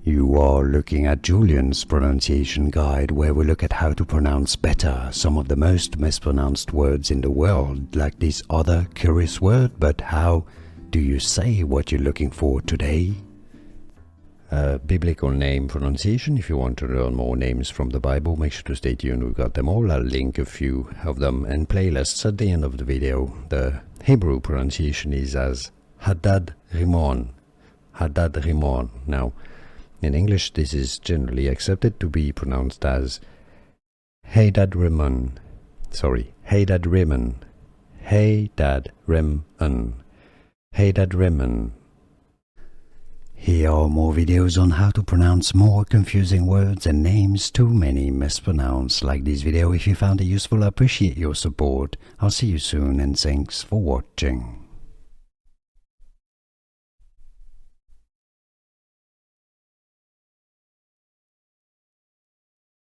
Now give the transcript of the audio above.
You are looking at Julian's pronunciation guide, where we look at how to pronounce better some of the most mispronounced words in the world, like this other curious word. But how do you say what you're looking for today? Biblical name pronunciation. If you want to learn more names from the Bible, make sure to stay tuned. We've got them all. I'll link a few of them and playlists at the end of the video. The Hebrew pronunciation is as Hadadrimmon. Hadadrimmon. Now, in English, this is generally accepted to be pronounced as Hadadrimmon. Sorry, Hadadrimmon. Hadadrimmon. Hadadrimmon. Here are more videos on how to pronounce more confusing words and names too many mispronounced. Like this video if you found it useful. I appreciate your support. I'll see you soon and thanks for watching.